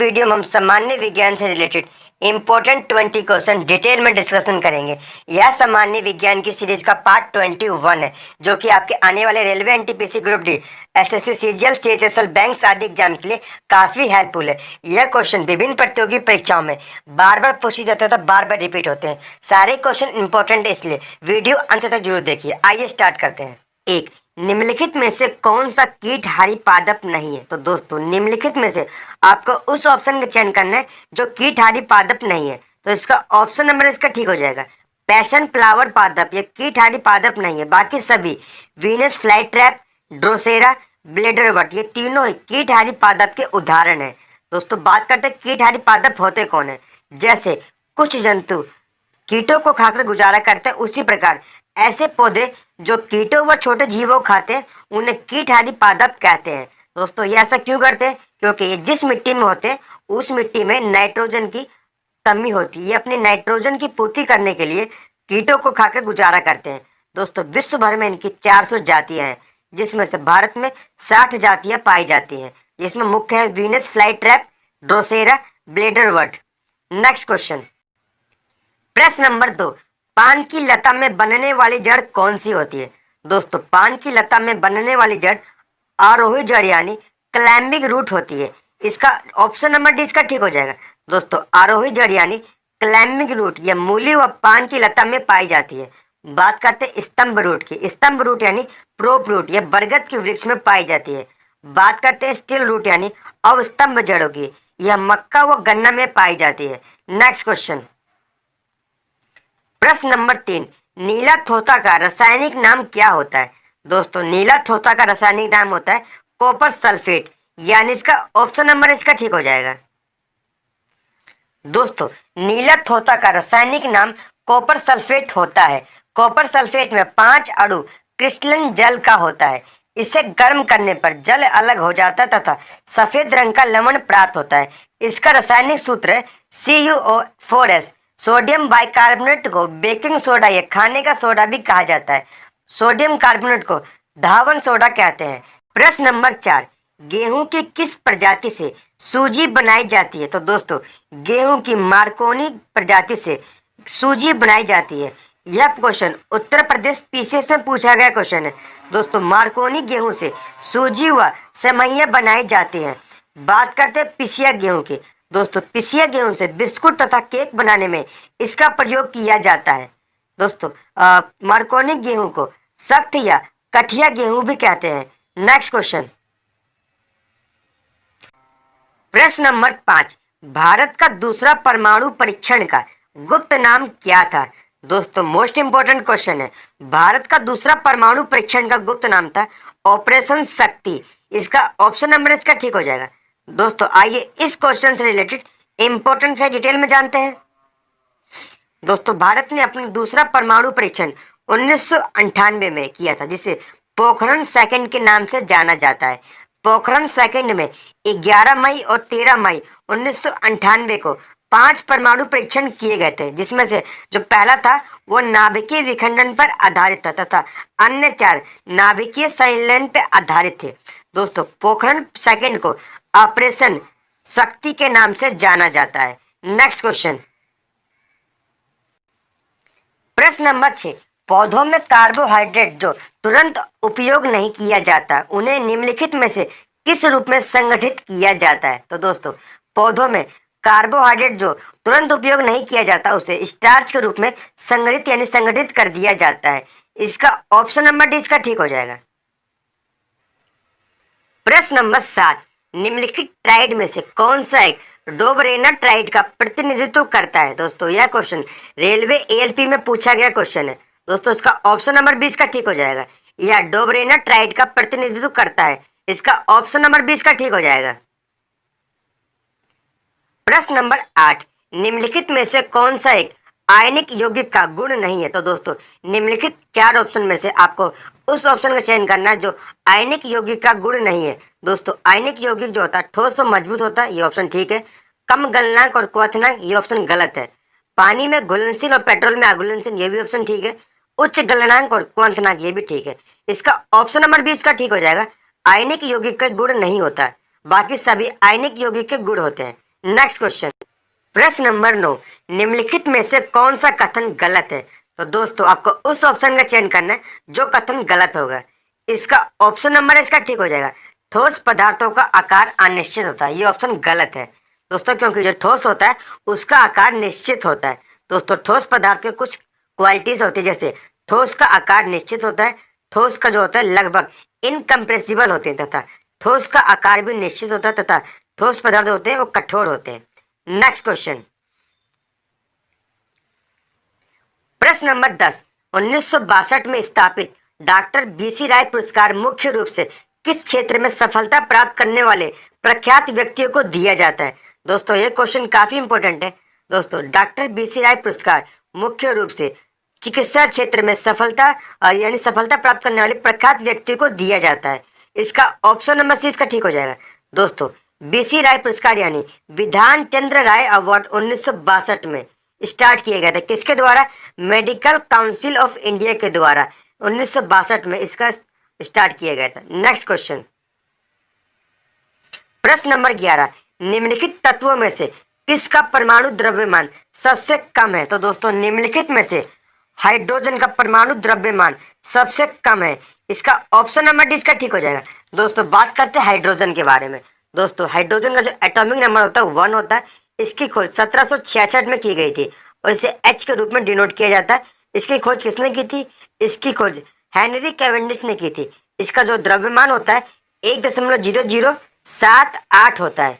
Video में हम सामान्य विज्ञान से रिलेटेड इम्पोर्टेंट 20 क्वेश्चन डिटेल में डिस्कशन करेंगे। यह सामान्य विज्ञान की सीरीज का पार्ट 21 है, जो कि आपके आने वाले railway, NTPC, group D, SSC, CGL, CHSL, banks आदि एग्जाम के लिए काफी हेल्पफुल है। यह क्वेश्चन विभिन्न प्रतियोगी परीक्षाओं में बार बार पूछे जाते हैं, बार बार रिपीट होते हैं। सारे क्वेश्चन इंपॉर्टेंट है, इसलिए वीडियो अंत तक जरूर देखिए। आइए स्टार्ट करते हैं। एक, निम्नलिखित में से कौन सा कीटहारी पादप नहीं है? तो दोस्तों, निम्नलिखित में से आपको उस ऑप्शन का चयन करना है जो कीटहारी पादप नहीं है। तो इसका ऑप्शन नंबर इसका ठीक हो जाएगा, पैशन फ्लावर पादप। ये कीटहारी पादप नहीं है। बाकी सभी वीनस फ्लाई ट्रैप, ड्रोसेरा, ब्लेडरवट, ये तीनों ही कीटहारी पादप के उदाहरण है। दोस्तों, बात करते हैं कीटहारी पादप होते कौन है। जैसे कुछ जंतु कीटों को खाकर गुजारा करते हैं, उसी प्रकार ऐसे पौधे जो कीटों व छोटे जीवों खाते हैं उन्हें कीटहारी पादप कहते हैं। दोस्तों, ये ऐसा क्यों करते हैं? क्योंकि ये जिस मिट्टी में होते हैं उस मिट्टी में नाइट्रोजन की कमी होती है। ये अपनी नाइट्रोजन की पूर्ति करने के लिए कीटों को खाकर गुजारा करते हैं। दोस्तों, विश्व भर में इनकी 400 जातियां हैं, जिसमें से भारत में 60 जातियां पाई जाती हैं, जिसमें मुख्य है Venus fly trap, drosera, bladderwort. Next question, प्रश्न नंबर 2, पान की लता में बनने वाली जड़ कौन सी होती है? दोस्तों, पान की लता में बनने वाली जड़ आरोही जड़ यानी क्लाइंबिंग रूट होती है। इसका ऑप्शन नंबर डी इसका ठीक हो जाएगा। दोस्तों, आरोही जड़ यानी क्लाइंबिंग रूट यह मूली व पान की लता में पाई जाती है। बात करते हैं स्तंभ रूट की। स्तंभ रूट यानी प्रोप रूट, यह बरगद के वृक्ष में पाई जाती है। बात करते हैं स्टिल रूट यानी अवस्तंभ जड़ों की, यह मक्का व गन्ना में पाई जाती है। नेक्स्ट क्वेश्चन, प्रश्न नंबर 3, नीला थोथा का रासायनिक नाम क्या होता है? दोस्तों, नीला थोथा का रासायनिक नाम होता है कॉपर सल्फेट, यानी इसका ऑप्शन नंबर इसका ठीक हो जाएगा। दोस्तों, नीला थोथा का रासायनिक नाम कॉपर सल्फेट होता है। कॉपर सल्फेट में 5 अणु क्रिस्टलन जल का होता है। इसे गर्म करने पर जल अलग हो जाता है तथा सफेद रंग का लवण प्राप्त होता है। इसका रासायनिक सूत्र है CuO4s। सोडियम बाइकार्बोनेट को बेकिंग सोडा या खाने का सोडा भी कहा जाता है। सोडियम कार्बोनेट को धावन सोडा कहते हैं। प्रश्न नंबर 4, गेहूं की किस प्रजाति से सूजी बनाई जाती है? तो दोस्तों, गेहूं की मार्कोनी प्रजाति से सूजी बनाई जाती है। यह क्वेश्चन उत्तर प्रदेश पीसीएस में पूछा गया क्वेश्चन है। दोस्तों, मार्कोनी गेहूं से सूजी व सेवइयां बनाई जाती हैं। बात करते हैं पिसिया गेहूं की। दोस्तों, पिसिया गेहूं से बिस्कुट तथा केक बनाने में इसका प्रयोग किया जाता है। दोस्तों, मार्कोनी गेहूं को सख्त या कठिया गेहूं भी कहते हैं। नेक्स्ट क्वेश्चन, प्रश्न नंबर 5, भारत का दूसरा परमाणु परीक्षण का गुप्त नाम क्या था? दोस्तों, मोस्ट इंपोर्टेंट क्वेश्चन है। भारत का दूसरा परमाणु परीक्षण का गुप्त नाम था ऑपरेशन शक्ति। इसका ऑप्शन नंबर इसका ठीक हो जाएगा। दोस्तों, आइए इस क्वेश्चन से रिलेटेड इंपॉर्टेंट फैक्ट डिटेल में जानते हैं। दोस्तों, भारत ने अपना दूसरा परमाणु परीक्षण 1998 में किया था, जिसे पोखरण सेकंड के नाम से जाना जाता है। पोखरण सेकंड में 11 मई और 13 मई 1998 को 5 परमाणु परीक्षण किए गए थे, जिसमें से जो पहला था वो नाभिकीय विखंडन पर आधारित था तथा अन्य 4 नाभिकीय संलयन पर आधारित थे। दोस्तों, पोखरण सेकंड को ऑपरेशन शक्ति के नाम से जाना जाता है। नेक्स्ट क्वेश्चन, प्रश्न नंबर 6, पौधों में कार्बोहाइड्रेट जो तुरंत उपयोग नहीं किया जाता उन्हें निम्नलिखित में से किस रूप में संगठित किया जाता है? तो दोस्तों, पौधों में कार्बोहाइड्रेट जो तुरंत उपयोग नहीं किया जाता उसे स्टार्च के रूप में संगठित यानी संगठित कर दिया जाता है। इसका ऑप्शन नंबर डी इसका ठीक हो जाएगा। प्रश्न नंबर 7, निम्नलिखित ट्राइड में से कौन सा एक डोबरेना ट्राइड का प्रतिनिधित्व करता है? दोस्तों, यह क्वेश्चन रेलवे एएलपी में पूछा गया क्वेश्चन है। दोस्तों, इसका ऑप्शन नंबर 20 का ठीक हो जाएगा। यह डोबरेना ट्राइड का प्रतिनिधित्व करता है। इसका ऑप्शन नंबर 20 का ठीक हो जाएगा। प्रश्न नंबर 8, निम्नलिखित में से कौन सा एक आयनिक यौगिक का गुण नहीं है? तो दोस्तों, निम्नलिखित 4 ऑप्शन में से आपको उस ऑप्शन का चयन करना है जो आयनिक यौगिक का गुण नहीं है। दोस्तों, आयनिक यौगिक जो होता है ठोस और मजबूत होता है, ये ऑप्शन ठीक है। कम गलनांक और क्वथनांक, ये ऑप्शन गलत है। पानी में घुलनशील और पेट्रोल में अघुलनशील, ये भी ऑप्शन ठीक है। उच्च गलनांक और क्वथनांक, ये भी ठीक है। इसका ऑप्शन नंबर 20 का ठीक हो जाएगा। आयनिक यौगिक का गुण नहीं होता है, बाकी सभी आयनिक यौगिक के गुण होते हैं। नेक्स्ट क्वेश्चन, प्रश्न नंबर 9, निम्नलिखित में से कौन सा कथन गलत है? तो दोस्तों आपको उस ऑप्शन का चयन करना है जो कथन गलत होगा। इसका ऑप्शन नंबर इसका ठीक हो जाएगा, ठोस पदार्थों का आकार अनिश्चित होता है। ये ऑप्शन गलत है दोस्तों, क्योंकि जो ठोस होता है उसका आकार निश्चित होता है। दोस्तों ठोस पदार्थ के कुछ क्वालिटीज होती है, जैसे ठोस का आकार निश्चित होता है, ठोस का जो होता है लगभग इनकम्प्रेसिबल होते हैं, तथा ठोस का आकार भी निश्चित होता है, तथा ठोस पदार्थ होते हैं वो कठोर होते हैं। नेक्स्ट क्वेश्चन, प्रश्न नंबर 10, 1962 में स्थापित डॉक्टर बीसी राय पुरस्कार मुख्य रूप से किस क्षेत्र में सफलता प्राप्त करने वाले प्रख्यात व्यक्तियों को दिया जाता है? दोस्तों ये क्वेश्चन काफी इंपॉर्टेंट है। दोस्तों डॉक्टर बीसी राय पुरस्कार मुख्य रूप से चिकित्सा क्षेत्र में सफलता यानी सफलता प्राप्त करने वाले प्रख्यात व्यक्ति को दिया जाता है। इसका ऑप्शन नंबर सी इसका ठीक हो जाएगा। दोस्तों बीसी राय पुरस्कार यानी विधान चंद्र राय अवार्ड 1962 में स्टार्ट किया गया था। किसके द्वारा? मेडिकल काउंसिल ऑफ इंडिया के द्वारा 1962 में इसका स्टार्ट किया गया था। नेक्स्ट क्वेश्चन, प्रश्न नंबर 11, निम्नलिखित तत्वों में से किसका परमाणु द्रव्यमान सबसे कम है? तो दोस्तों निम्नलिखित में से हाइड्रोजन का परमाणु द्रव्यमान सबसे कम है। इसका ऑप्शन नंबर डी इसका ठीक हो जाएगा। दोस्तों बात करते हैं हाइड्रोजन के बारे में। दोस्तों हाइड्रोजन का जो एटॉमिक नंबर होता है 1 होता है। इसकी खोज 1766 में की गई थी और इसे एच के रूप में डिनोट किया जाता है। इसकी खोज किसने की थी? इसकी खोज हेनरी कैवेंडिश ने की थी। इसका जो द्रव्यमान होता है 1.0078 होता है।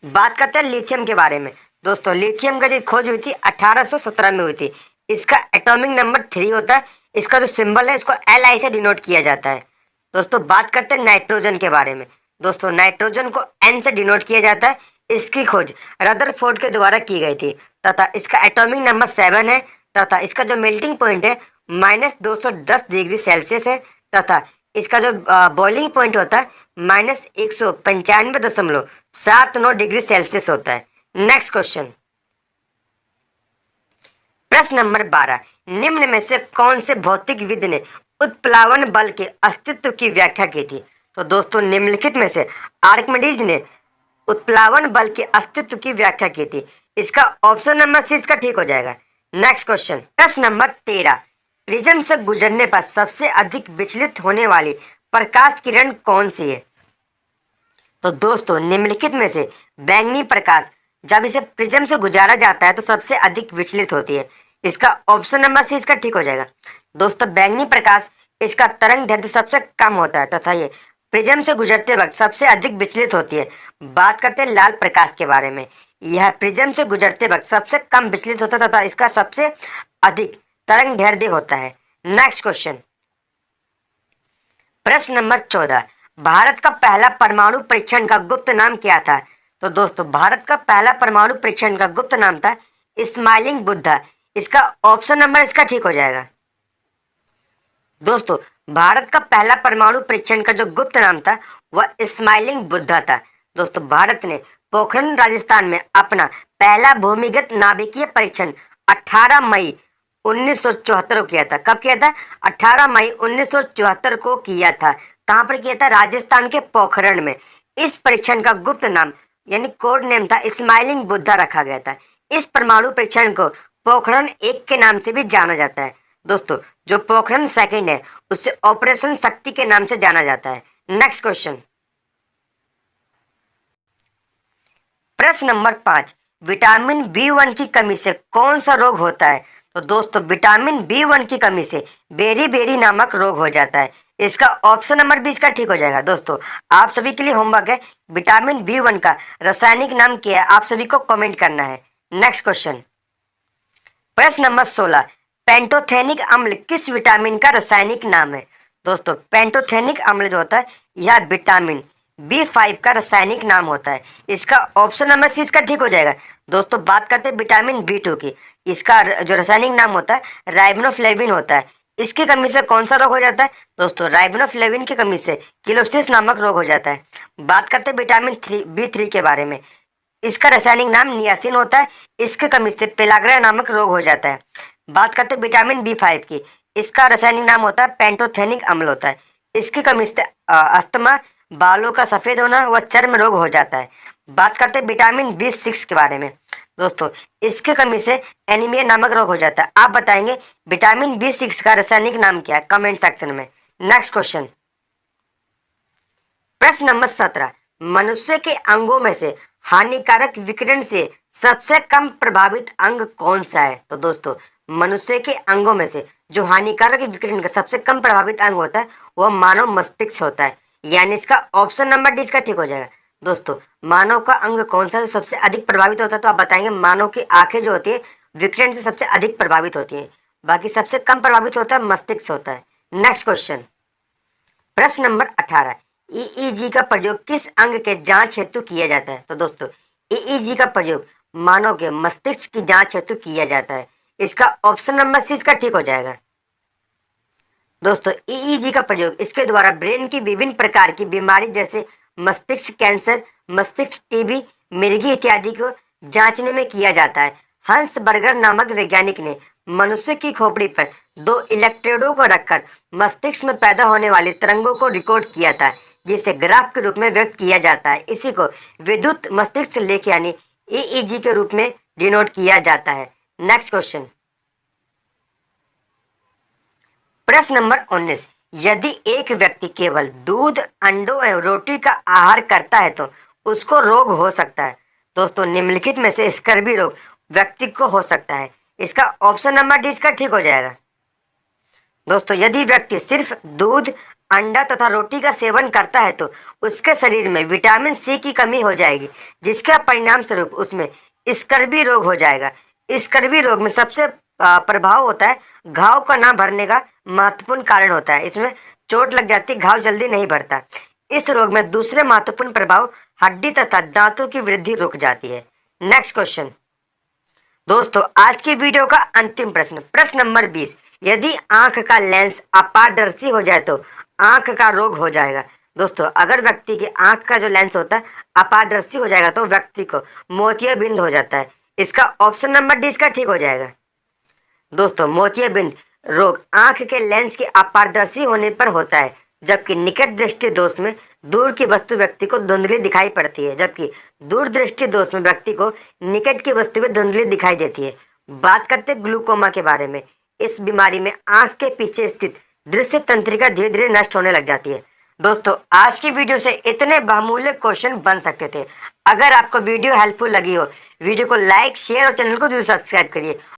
बात करते हैं लिथियम के बारे में। दोस्तों लिथियम का जो खोज हुई थी 1817 में हुई थी। इसका एटॉमिक नंबर 3 होता है। इसका जो सिंबल है इसको Li से डिनोट किया जाता है। दोस्तों बात करते हैं नाइट्रोजन के बारे में। दोस्तों नाइट्रोजन को N से डिनोट किया जाता है। इसकी खोज रदरफोर्ड के द्वारा की गई थी तथा इसका एटॉमिक नंबर 7 है तथा इसका जो मेल्टिंग पॉइंट है -210 डिग्री सेल्सियस है तथा इसका जो बॉइलिंग पॉइंट होता है -195.79 डिग्री सेल्सियस होता है। नेक्स्ट क्वेश्चन, प्रश्न नंबर 12, निम्न में से कौन से भौतिकविद ने उत्प्लावन बल के अस्तित्व की व्याख्या की थी? तो दोस्तों निम्नलिखित में से आर्किमिडीज ने उत्प्लावन बल के अस्तित्व की व्याख्या की थी। इसका ऑप्शन नंबर सी इसका ठीक हो जाएगा। नेक्स्ट क्वेश्चन, प्रश्न नंबर 13, प्रिज्म से गुजरने पर सबसे अधिक विचलित होने वाली प्रकाश किरण कौन सी है? तो दोस्तों निम्नलिखित में से बैंगनी प्रकाश जब इसे प्रिज्म से गुजारा जाता है तो सबसे अधिक विचलित होती है। इसका ऑप्शन नंबर सी इसका ठीक हो जाएगा। दोस्तों बैंगनी प्रकाश इसका तरंग दैर्ध्य सबसे कम होता है तथा ये प्रिज्म से गुजरते वक्त सबसे अधिक विचलित होती है। बात करते हैं लाल प्रकाश के बारे में। यह प्रिज्म से गुजरते वक्त सबसे कम विचलित होता है तथा इसका सबसे अधिक तरंग दैर्ध्य होता है। नेक्स्ट क्वेश्चन, प्रश्न नंबर 14, भारत का पहला परमाणु परीक्षण का गुप्त नाम क्या था? तो दोस्तों भारत का पहला परमाणु परीक्षण का गुप्त नाम था स्माइलिंग बुद्धा। इसका ऑप्शन नंबर इसका ठीक हो जाएगा। दोस्तों भारत का पहला परमाणु परीक्षण का जो गुप्त नाम था वह स्माइलिंग बुद्धा था। दोस्तों भारत ने पोखरण राजस्थान में अपना पहला भूमिगत नाभिकीय परीक्षण 18 मई 1974 को किया था। कब किया था? 18 मई 1974 को किया था। कहाँ पर किया था? राजस्थान के पोखरण में। इस परीक्षण का गुप्त नाम यानी कोड नेम था स्माइलिंग बुद्धा रखा गया था। इस परमाणु परीक्षण को पोखरण 1 के नाम से भी जाना जाता है। दोस्तों जो पोखरण 2 है उसे ऑपरेशन शक्ति के नाम से जाना जाता है। नेक्स्ट क्वेश्चन, प्रश्न नंबर 5, विटामिन B1 की कमी से कौन सा रोग होता है? तो दोस्तों विटामिन B1 की कमी से बेरी नामक रोग हो जाता है। इसका ऑप्शन नंबर 20 का ठीक हो जाएगा। दोस्तों आप सभी के लिए होमवर्क है, विटामिन B1 का रासायनिक नाम क्या है आप सभी को कमेंट करना है। नेक्स्ट क्वेश्चन, प्रश्न नंबर 16, पेंटोथेनिक अम्ल किस विटामिन का रासायनिक नाम है? दोस्तों पेंटोथेनिक अम्ल जो होता है यह विटामिन B5 का रासायनिक नाम होता है। इसका ऑप्शन नंबर सी इसका ठीक हो जाएगा। दोस्तों बात करते हैं विटामिन B2 की। इसका जो रासायनिक नाम होता है राइबोफ्लेविन होता है। इसकी कमी से कौन सा रोग हो जाता है? दोस्तों राइबोफ्लेविन की कमी से किलोसिस नामक रोग हो जाता है। बात करते हैं विटामिन B3 के बारे में। इसका रासायनिक नाम नियासिन होता है। इसकी कमी से पेलाग्रा नामक रोग हो जाता है। बात करते हैं विटामिन B5 की। इसका रासायनिक नाम होता है पेंटोथेनिक अम्ल होता है। इसकी कमी से अस्थमा, बालों का सफेद होना व चर्म रोग हो जाता है। बात करते हैं विटामिन B6 के बारे में। दोस्तों, इसकी कमी से एनीमिया नामक रोग हो जाता है। आप बताएंगे विटामिन B6 का रासायनिक नाम क्या है, कमेंट सेक्शन में। नेक्स्ट क्वेश्चन, प्रश्न नंबर 17, मनुष्य के अंगों में से हानिकारक विकिरण से सबसे कम प्रभावित अंग कौन सा है? तो दोस्तों, मनुष्य के अंगों में से जो हानिकारक विकिरण का सबसे कम प्रभावित अंग होता है वह मानव मस्तिष्क होता है, यानी इसका ऑप्शन नंबर डी इसका ठीक हो जाएगा। दोस्तों, मानव का अंग कौन सा सबसे अधिक प्रभावित होता है? तो आप बताएंगे मानव की आंखें जो होती है विकिरण से सबसे अधिक प्रभावित होती है, बाकी सबसे कम प्रभावित होता है मस्तिष्क होता है। नेक्स्ट क्वेश्चन, प्रश्न नंबर 18, ईईजी का प्रयोग किस अंग के जांच हेतु किया जाता है? तो दोस्तों, ईईजी का प्रयोग मानव के मस्तिष्क की जांच हेतु किया जाता है, इसका ऑप्शन नंबर सी इसका ठीक हो जाएगा। दोस्तों, ईईजी का प्रयोग इसके द्वारा ब्रेन की विभिन्न प्रकार की बीमारी जैसे मस्तिष्क कैंसर, मस्तिष्क टीबी, मिर्गी इत्यादि को जांचने में किया जाता है। हंस बर्गर नामक वैज्ञानिक ने मनुष्य की खोपड़ी पर 2 इलेक्ट्रोडों को रखकर मस्तिष्क में पैदा होने वाली तरंगों को रिकॉर्ड किया था, जिसे ग्राफ के रूप में व्यक्त किया जाता है। इसी को विद्युत मस्तिष्क लेख यानी ईईजी के रूप में डिनोट किया जाता है। नेक्स्ट क्वेश्चन, प्रश्न नंबर 19, यदि एक व्यक्ति केवल दूध, अंडों एवं रोटी का आहार करता है तो उसको रोग हो सकता है? दोस्तों, निम्नलिखित में से स्कर्वी रोग व्यक्ति को हो सकता है, इसका ऑप्शन नंबर डी इसका ठीक हो जाएगा। दोस्तों, यदि व्यक्ति सिर्फ दूध, अंडा तथा रोटी का सेवन करता है तो उसके शरीर में विटामिन सी की कमी हो जाएगी, जिसका परिणाम स्वरूप उसमें स्कर्वी रोग हो जाएगा। स्कर्वी रोग में सबसे प्रभाव होता है घाव का ना भरने का महत्वपूर्ण कारण होता है। इसमें चोट लग जाती है, घाव जल्दी नहीं भरता। इस रोग में दूसरे महत्वपूर्ण प्रभाव हड्डी तथा दांतों की वृद्धि रुक जाती है। नेक्स्ट क्वेश्चन, दोस्तों, आज की वीडियो का अंतिम प्रश्न, प्रश्न नंबर 20, यदि आंख का लेंस अपारदर्शी हो जाए तो आंख का रोग हो जाएगा? दोस्तों, अगर व्यक्ति की आंख का जो लेंस होता है अपारदर्शी हो जाएगा तो व्यक्ति को मोतियाबिंद हो जाता है, इसका ऑप्शन नंबर डी इसका ठीक हो जाएगा। दोस्तों, मोतियाबिंद रोग आंख के लेंस के अपारदर्शी होने पर होता है, जबकि निकट दृष्टि दोष में दूर की वस्तु व्यक्ति को धुंधली दिखाई पड़ती है, जबकि दूर दृष्टि दोष में व्यक्ति को निकट की वस्तु भी धुंधली दिखाई देती है। बात करते हैं ग्लूकोमा के बारे में। इस बीमारी में आंख के पीछे स्थित दृश्य तंत्रिका धीरे धीरे नष्ट होने लग जाती है। दोस्तों, आज की वीडियो से इतने बहुमूल्य क्वेश्चन बन सकते थे। अगर आपको वीडियो हेल्पफुल लगी हो, वीडियो को लाइक, शेयर और चैनल को जरूर सब्सक्राइब करिए।